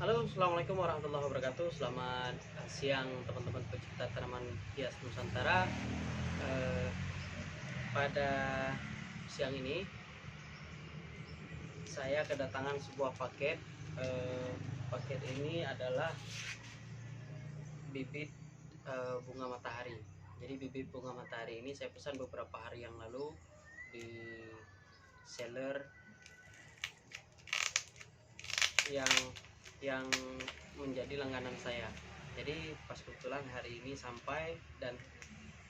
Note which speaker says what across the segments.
Speaker 1: Halo, assalamualaikum warahmatullahi wabarakatuh. Selamat siang teman-teman pecinta tanaman hias Nusantara. Eh, Pada siang ini saya kedatangan sebuah paket. Paket ini adalah bibit bunga matahari. Jadi bibit bunga matahari ini saya pesan beberapa hari yang lalu di seller yang menjadi langganan saya. Jadi pas kebetulan hari ini sampai dan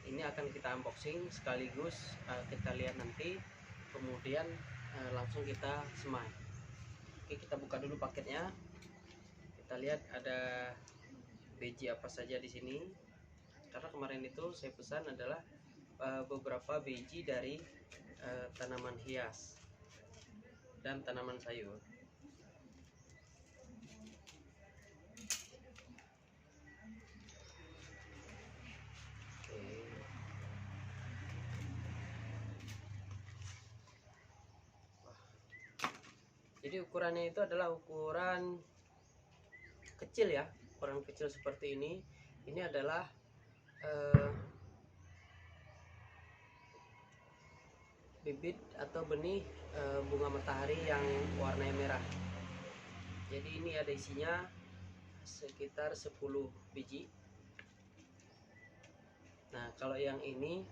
Speaker 1: ini akan kita unboxing sekaligus kita lihat nanti, kemudian langsung kita semai. Oke, kita buka dulu paketnya. Kita lihat ada biji apa saja di sini. Karena kemarin itu saya pesan adalah beberapa biji dari tanaman hias dan tanaman sayur. Jadi ukurannya itu adalah ukuran kecil ya, ukuran kecil seperti ini. Ini adalah bibit atau benih bunga matahari yang warnanya merah. Jadi ini ada isinya sekitar 10 biji. Nah, kalau yang ini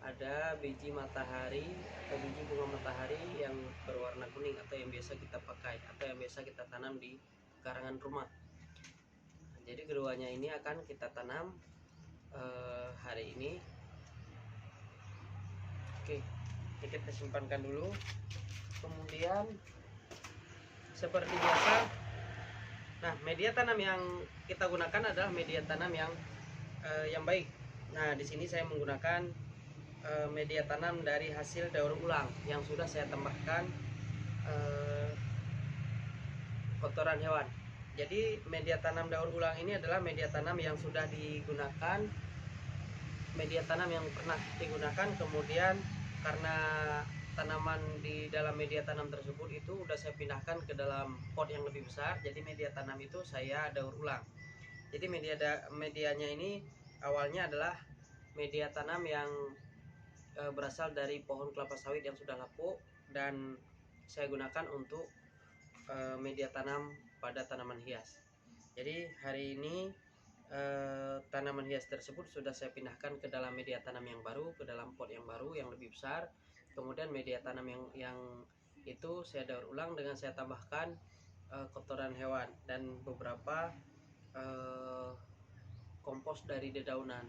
Speaker 1: ada biji matahari atau biji bunga matahari yang berwarna kuning atau yang biasa kita pakai atau yang biasa kita tanam di pekarangan rumah. Nah, jadi keduanya ini akan kita tanam hari ini. Oke, ini kita simpankan dulu. Kemudian seperti biasa, nah media tanam yang kita gunakan adalah media tanam yang baik. Nah, di sini saya menggunakan media tanam dari hasil daur ulang yang sudah saya tambahkan kotoran hewan. Jadi media tanam daur ulang ini adalah media tanam yang sudah digunakan, media tanam yang pernah digunakan, kemudian karena tanaman di dalam media tanam tersebut itu udah saya pindahkan ke dalam pot yang lebih besar. Jadi media tanam itu saya daur ulang. Jadi medianya ini awalnya adalah media tanam yang berasal dari pohon kelapa sawit yang sudah lapuk, dan saya gunakan untuk media tanam pada tanaman hias. Jadi hari ini tanaman hias tersebut sudah saya pindahkan ke dalam media tanam yang baru, ke dalam pot yang baru yang lebih besar. Kemudian media tanam yang itu saya daur ulang dengan saya tambahkan kotoran hewan dan beberapa kompos dari dedaunan.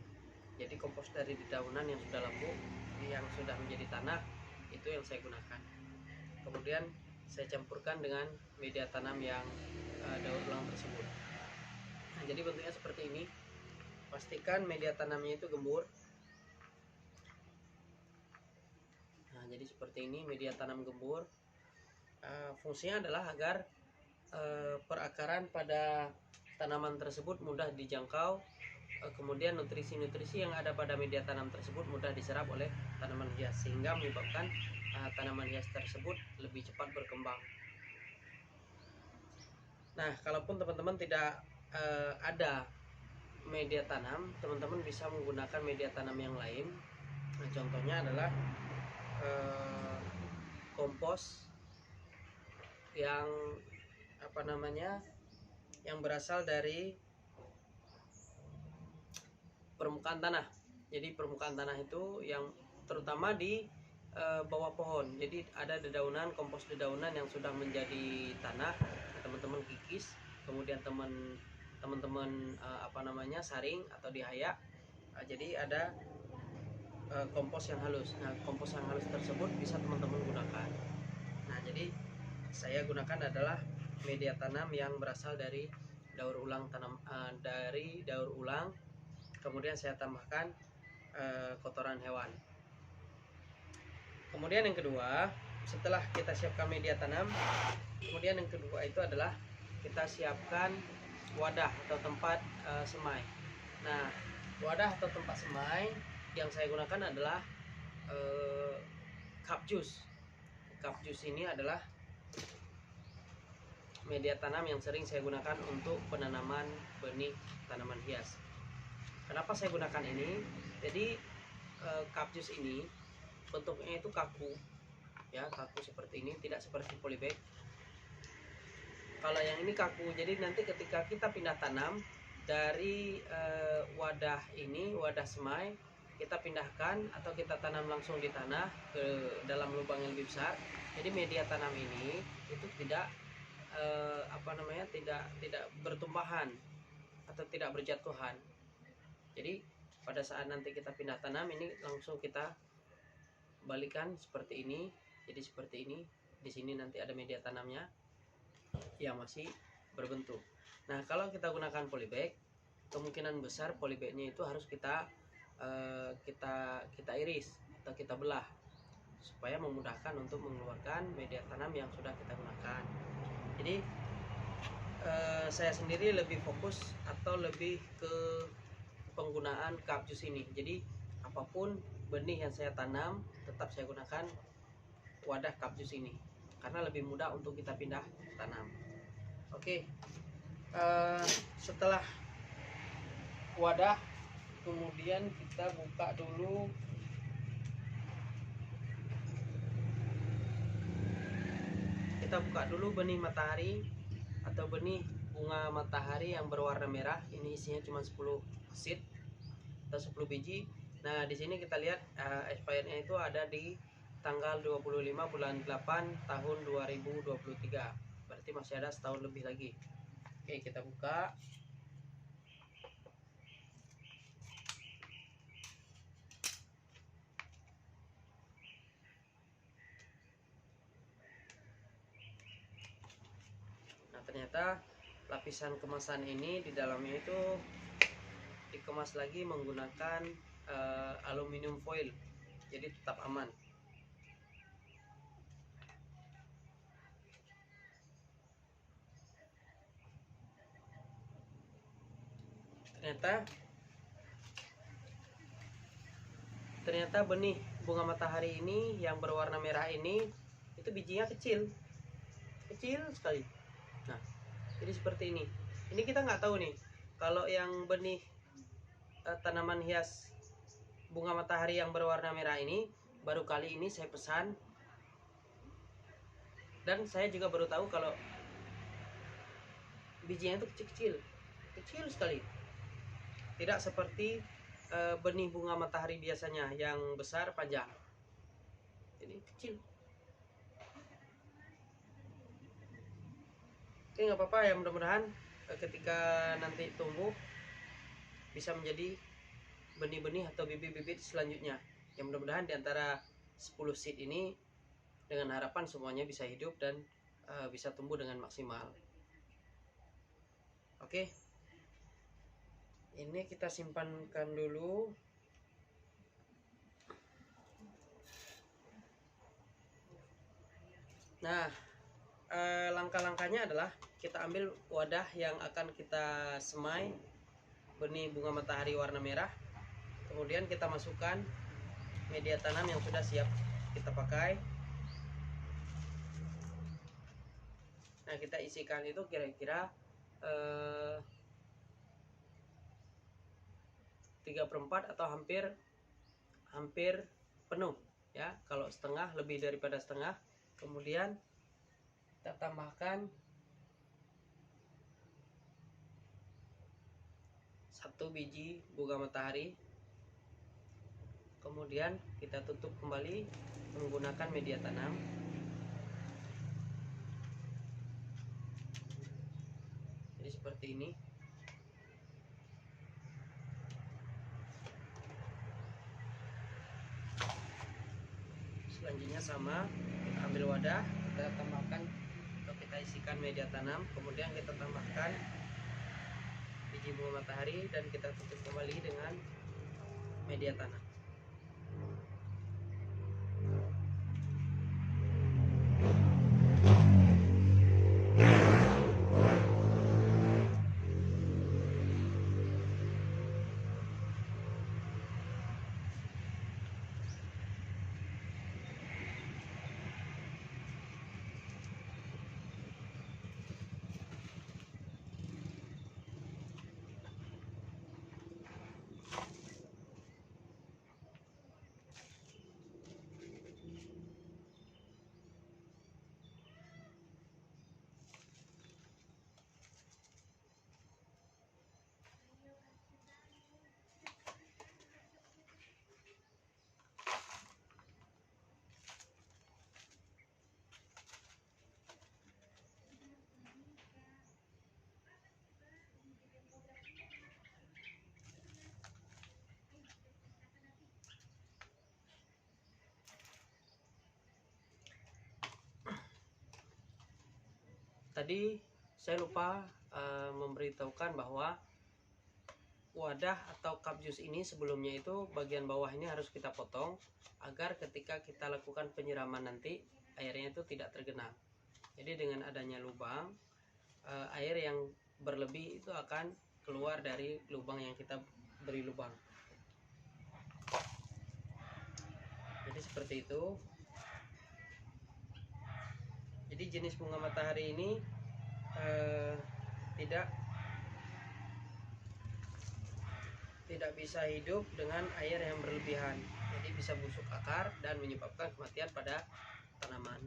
Speaker 1: Jadi kompos dari dedaunan yang sudah lapuk, yang sudah menjadi tanah, itu yang saya gunakan. Kemudian saya campurkan dengan media tanam yang daur ulang tersebut. Nah, jadi bentuknya seperti ini. Pastikan media tanamnya itu gembur. Nah, jadi seperti ini media tanam gembur. Fungsinya adalah agar perakaran pada tanaman tersebut mudah dijangkau. Kemudian nutrisi-nutrisi yang ada pada media tanam tersebut mudah diserap oleh tanaman hias, sehingga menyebabkan tanaman hias tersebut lebih cepat berkembang. Nah, kalaupun teman-teman tidak ada media tanam, teman-teman bisa menggunakan media tanam yang lain. Nah, contohnya adalah kompos yang yang berasal dari permukaan tanah. Jadi permukaan tanah itu yang terutama di bawah pohon. Jadi ada dedaunan, kompos dedaunan yang sudah menjadi tanah, teman-teman kikis, kemudian teman-teman saring atau dihayak. Jadi ada kompos yang halus. Nah, kompos yang halus tersebut bisa teman-teman gunakan. Nah, jadi saya gunakan adalah media tanam yang berasal dari daur ulang kemudian saya tambahkan kotoran hewan. Kemudian yang kedua, setelah kita siapkan media tanam, kemudian yang kedua itu adalah kita siapkan wadah atau tempat semai. Nah, wadah atau tempat semai yang saya gunakan adalah cup juice. Cup juice ini adalah media tanam yang sering saya gunakan untuk penanaman benih tanaman hias. Kenapa saya gunakan ini? Jadi Cupjuice ini bentuknya itu kaku, ya, kaku seperti ini, tidak seperti polybag. Kalau yang ini kaku, jadi nanti ketika kita pindah tanam dari wadah ini, wadah semai, kita pindahkan atau kita tanam langsung di tanah ke dalam lubang yang lebih besar. Jadi media tanam ini itu tidak tidak bertumpahan atau tidak berjatuhan. Jadi pada saat nanti kita pindah tanam ini langsung kita balikan seperti ini. Jadi seperti ini. Di sini nanti ada media tanamnya yang masih berbentuk. Nah, kalau kita gunakan polybag, kemungkinan besar polybagnya itu harus kita iris atau kita belah supaya memudahkan untuk mengeluarkan media tanam yang sudah kita gunakan. Jadi saya sendiri lebih fokus atau lebih ke penggunaan Cupjuice ini. Jadi apapun benih yang saya tanam tetap saya gunakan wadah Cupjuice ini karena lebih mudah untuk kita pindah tanam. Oke, setelah wadah, kemudian kita buka dulu. Kita buka dulu benih matahari atau benih bunga matahari yang berwarna merah. Ini isinya cuma 10 seed atau 10 biji. Nah, di sini kita lihat expirednya itu ada di tanggal 25 bulan 8 tahun 2023. Berarti masih ada setahun lebih lagi. Oke, kita buka. Nah, ternyata lapisan kemasan ini di dalamnya itu dikemas lagi menggunakan aluminium foil, jadi tetap aman. Ternyata benih bunga matahari ini yang berwarna merah ini itu bijinya kecil sekali. Nah, jadi seperti ini. Ini kita nggak tahu nih kalau yang benih tanaman hias bunga matahari yang berwarna merah ini baru kali ini saya pesan, dan saya juga baru tahu kalau bijinya itu kecil sekali, tidak seperti benih bunga matahari biasanya yang besar panjang. Jadi kecil. Oke, nggak apa-apa ya, mudah-mudahan ketika nanti tumbuh bisa menjadi benih-benih atau bibit-bibit selanjutnya. Yang mudah-mudahan di antara 10 seed ini dengan harapan semuanya bisa hidup dan bisa tumbuh dengan maksimal. Oke. Ini kita simpankan dulu. Nah, langkah-langkahnya adalah kita ambil wadah yang akan kita semai benih bunga matahari warna merah. Kemudian kita masukkan media tanam yang sudah siap kita pakai. Nah, kita isikan itu kira-kira 3/4 atau hampir penuh ya. Kalau setengah, lebih daripada setengah. Kemudian kita tambahkan 1 biji bunga matahari. Kemudian kita tutup kembali menggunakan media tanam. Jadi seperti ini. Selanjutnya sama, kita ambil wadah, kita tambahkan atau kita isikan media tanam, kemudian kita tambahkan biji bunga matahari dan kita tutup kembali dengan media tanam. tadi saya lupa memberitahukan bahwa wadah atau cup jus ini sebelumnya itu bagian bawah ini harus kita potong agar ketika kita lakukan penyiraman nanti airnya itu tidak tergenang. Jadi dengan adanya lubang, air yang berlebih itu akan keluar dari lubang yang kita beri lubang. Jadi seperti itu. Jadi jenis bunga matahari ini tidak bisa hidup dengan air yang berlebihan. Jadi bisa busuk akar dan menyebabkan kematian pada tanaman.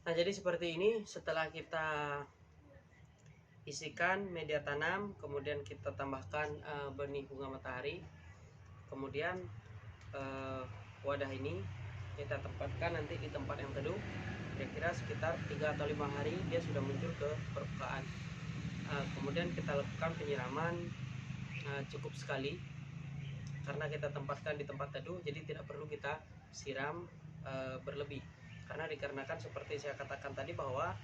Speaker 1: Nah, jadi seperti ini. Setelah kita isikan media tanam, kemudian kita tambahkan benih bunga matahari, kemudian wadah ini kita tempatkan nanti di tempat yang teduh, kira-kira sekitar 3 atau 5 hari dia sudah muncul ke permukaan. Kemudian kita lakukan penyiraman cukup sekali, karena kita tempatkan di tempat teduh, jadi tidak perlu kita siram berlebih. Karena dikarenakan seperti saya katakan tadi bahwa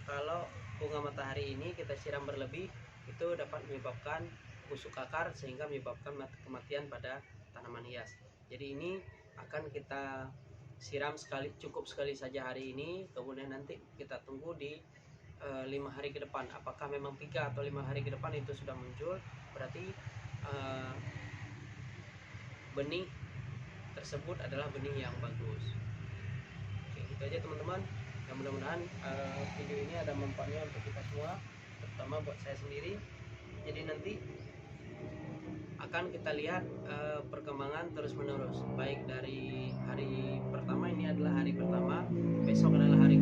Speaker 1: kalau bunga matahari ini kita siram berlebih, itu dapat menyebabkan busuk akar sehingga menyebabkan kematian pada tanaman hias. Jadi ini akan kita siram cukup sekali saja hari ini, kemudian nanti kita tunggu di 5 hari ke depan. Apakah memang 3 atau 5 hari ke depan itu sudah muncul, berarti benih tersebut adalah benih yang bagus. Oke, gitu aja teman-teman. Ya, mudah-mudahan video ini ada manfaatnya untuk kita semua, terutama buat saya sendiri. Jadi nanti akan kita lihat perkembangan terus menerus, baik dari hari pertama, ini adalah hari pertama, besok adalah hari